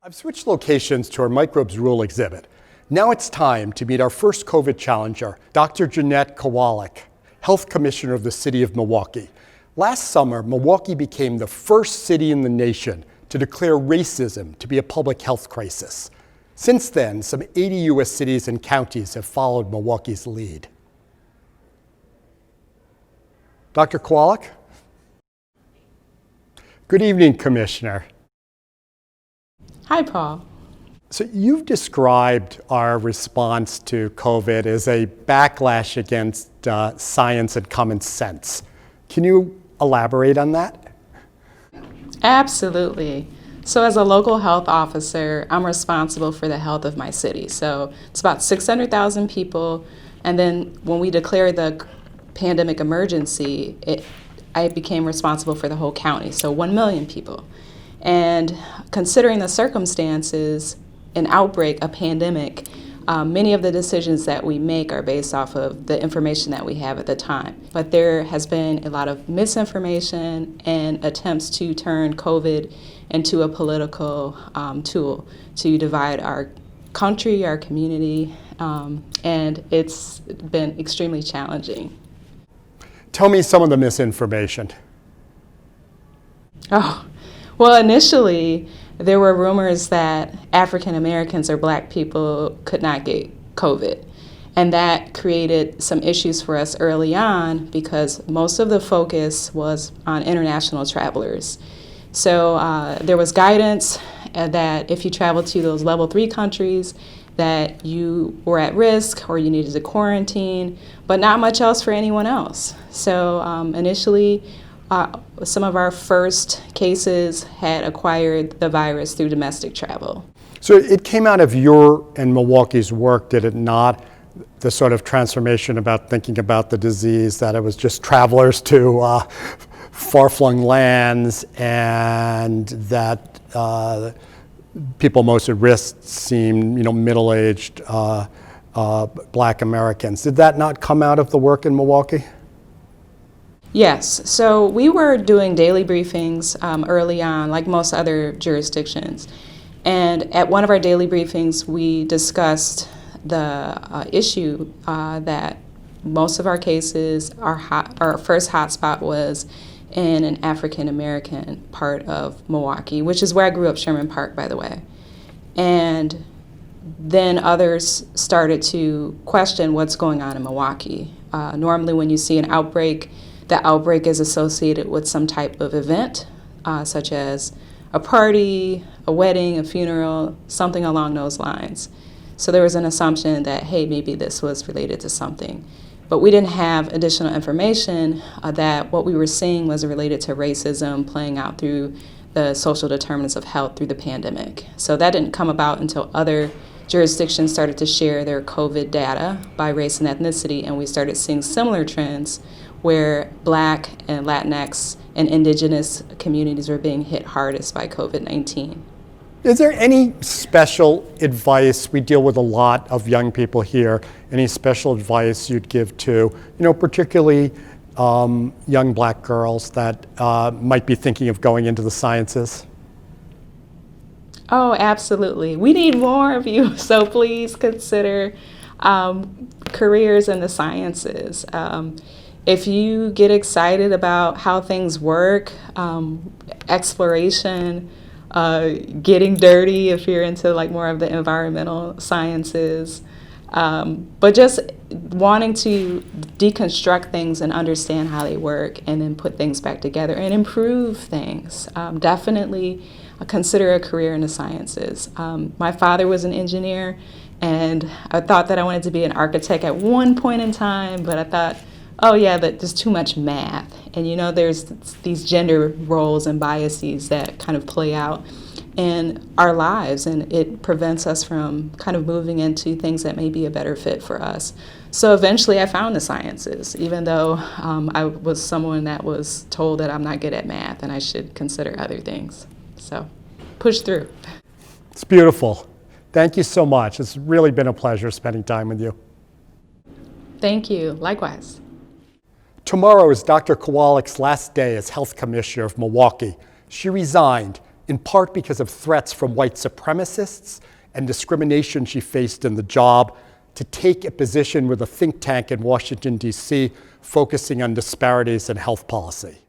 I've switched locations to our Microbes Rule exhibit. Now it's time to meet our first COVID challenger, Dr. Jeanette Kowalik, Health Commissioner of the City of Milwaukee. Last summer, Milwaukee became the first city in the nation to declare racism to be a public health crisis. Since then, some 80 U.S. cities and counties have followed Milwaukee's lead. Dr. Kowalik? Good evening, Commissioner. Hi, Paul. So you've described our response to COVID as a backlash against science and common sense. Can you elaborate on that? Absolutely. So as a local health officer, I'm responsible for the health of my city. So it's about 600,000 people. And then when we declared the pandemic emergency, I became responsible for the whole county, so 1 million people. And considering the circumstances, an outbreak, a pandemic, many of the decisions that we make are based off of the information that we have at the time. But there has been a lot of misinformation and attempts to turn COVID into a political tool to divide our country, our community, and it's been extremely challenging. Tell me some of the misinformation. Oh, well, initially, there were rumors that African Americans or Black people could not get COVID. And that created some issues for us early on because most of the focus was on international travelers. So there was guidance that if you traveled to those level 3 countries, that you were at risk or you needed to quarantine, but not much else for anyone else. So initially, some of our first cases had acquired the virus through domestic travel. So it came out of your and Milwaukee's work, did it not? The sort of transformation about thinking about the disease, that it was just travelers to far-flung lands, and that people most at risk seemed, middle-aged Black Americans. Did that not come out of the work in Milwaukee? Yes, so we were doing daily briefings early on, like most other jurisdictions. And at one of our daily briefings, we discussed the issue that most of our cases, our first hotspot was in an African American part of Milwaukee, which is where I grew up, Sherman Park, by the way. And then others started to question what's going on in Milwaukee. Normally when you see an outbreak, the outbreak is associated with some type of event, such as a party, a wedding, a funeral, something along those lines. So there was an assumption that, hey, maybe this was related to something. But we didn't have additional information that what we were seeing was related to racism playing out through the social determinants of health through the pandemic. So that didn't come about until other jurisdictions started to share their COVID data by race and ethnicity, and we started seeing similar trends where Black and Latinx and indigenous communities were being hit hardest by COVID-19. Is there any special advice, we deal with a lot of young people here, any special advice you'd give to, particularly young Black girls that might be thinking of going into the sciences? Oh, absolutely. We need more of you, so please consider careers in the sciences. If you get excited about how things work, exploration, getting dirty if you're into like more of the environmental sciences, but just wanting to deconstruct things and understand how they work and then put things back together and improve things, definitely consider a career in the sciences. My father was an engineer, and I thought that I wanted to be an architect at one point in time, but I thought, oh yeah, but there's too much math. And there's these gender roles and biases that kind of play out in our lives, and it prevents us from kind of moving into things that may be a better fit for us. So eventually I found the sciences, even though I was someone that was told that I'm not good at math and I should consider other things. So push through. It's beautiful. Thank you so much. It's really been a pleasure spending time with you. Thank you. Likewise. Tomorrow is Dr. Kowalik's last day as Health Commissioner of Milwaukee. She resigned in part because of threats from white supremacists and discrimination she faced in the job, to take a position with a think tank in Washington, D.C., focusing on disparities in health policy.